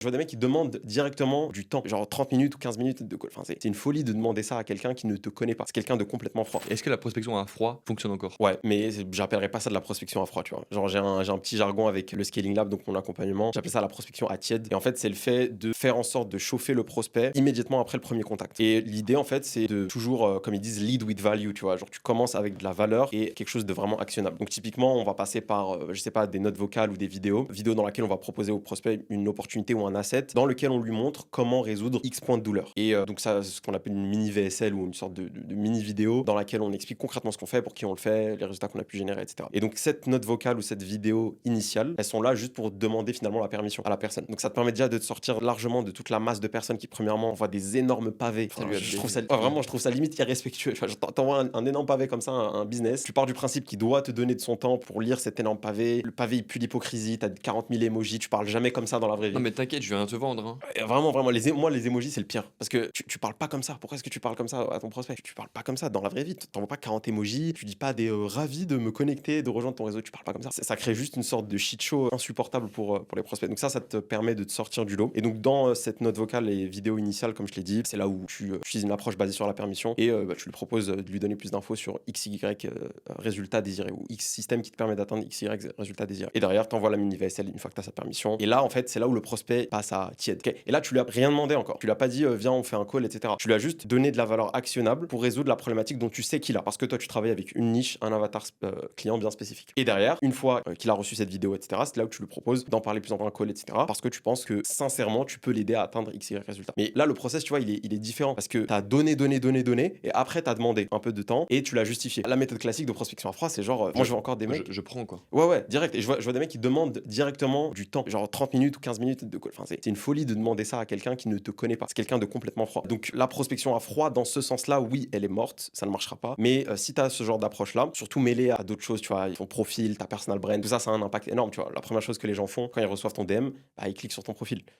Je vois des mecs qui demandent directement du temps, genre 30 minutes ou 15 minutes de call. Enfin, c'est une folie de demander ça à quelqu'un qui ne te connaît pas. C'est quelqu'un de complètement froid. Est-ce que la prospection à froid fonctionne encore? Ouais, mais j'appellerais pas ça de la prospection à froid, tu vois. Genre, j'ai un petit jargon avec le Scaling Lab, donc mon accompagnement. J'appelle ça la prospection à tiède. Et en fait, c'est le fait de faire en sorte de chauffer le prospect immédiatement après le premier contact. Et l'idée, en fait, c'est de toujours, comme ils disent, lead with value, tu vois. Genre, tu commences avec de la valeur et quelque chose de vraiment actionnable. Donc, typiquement, on va passer par, je sais pas, des notes vocales ou des vidéos dans laquelle on va proposer au prospect une opportunité ou un asset dans lequel on lui montre comment résoudre X points de douleur. Et donc, ça, c'est ce qu'on appelle une mini VSL ou une sorte de mini vidéo dans laquelle on explique concrètement ce qu'on fait, pour qui on le fait, les résultats qu'on a pu générer, etc. Et donc, cette note vocale ou cette vidéo initiale, elles sont là juste pour demander finalement la permission à la personne. Donc, ça te permet déjà de te sortir largement de toute la masse de personnes qui, premièrement, envoient des énormes pavés. Ça Enfin, lui a je trouve baisé. ça, vraiment, je trouve ça limite irrespectueux. Tu vois, t'envoies un énorme pavé comme ça, un business. Tu pars du principe qu'il doit te donner de son temps pour lire cet énorme pavé. Le pavé, il pue l'hypocrisie. T'as 40 000 emojis. Tu parles jamais comme ça dans la vraie Non vie. mais t'inquiète, je viens te vendre, hein. Et vraiment, vraiment, moi, les emojis, c'est le pire. Parce que tu parles pas comme ça. Pourquoi est-ce que tu parles comme ça à ton prospect? Tu parles pas comme ça dans la vraie vie. T'envoies pas 40 emojis. Tu dis pas des ravis de me connecter, de rejoindre ton réseau. Tu parles pas comme ça. Ça crée juste une sorte de shit show insupportable pour les prospects. Donc ça te permet de te sortir du lot. Et donc, dans cette note vocale et vidéo initiale, comme je l'ai dit, c'est là où tu utilises une approche basée sur la permission et tu lui proposes de lui donner plus d'infos sur XY résultat désiré ou X système qui te permet d'atteindre XY résultat désiré. Et derrière, t'envoies la mini VSL une fois que tu as sa permission. Et là, en fait, c'est là où le prospect passe à tiède. Ok. Et là, tu lui as rien demandé encore. Tu lui as pas dit viens, on fait un call, etc. Tu lui as juste donné de la valeur actionnable pour résoudre la problématique dont tu sais qu'il a. Parce que toi, tu travailles avec une niche, un avatar client bien spécifique. Et derrière, une fois qu'il a reçu cette vidéo, etc., c'est là où tu lui proposes d'en parler plus en un call, etc. Parce que tu penses que sincèrement, tu peux l'aider à atteindre XY résultat. Mais là, le process, tu vois, il est différent parce que tu as donné, et après, tu as demandé un peu de temps et tu l'as justifié. La méthode classique de prospection à froid, c'est genre, moi, je vois encore des mecs. Je prends quoi. Ouais, direct. Et je vois des mecs qui demandent directement du temps, genre 30 minutes ou 15 minutes de call. Enfin, c'est une folie de demander ça à quelqu'un qui ne te connaît pas. C'est quelqu'un de complètement froid. Donc, la prospection à froid, dans ce sens-là, oui, elle est morte, ça ne marchera pas. Mais si tu as ce genre d'approche-là, surtout mêlé à d'autres choses, tu vois, ton profil, ta personal brand, tout ça, ça a un impact énorme, tu vois. La première chose que les gens font quand ils reçoivent ton DM, bah, ils cliquent sur ton profil.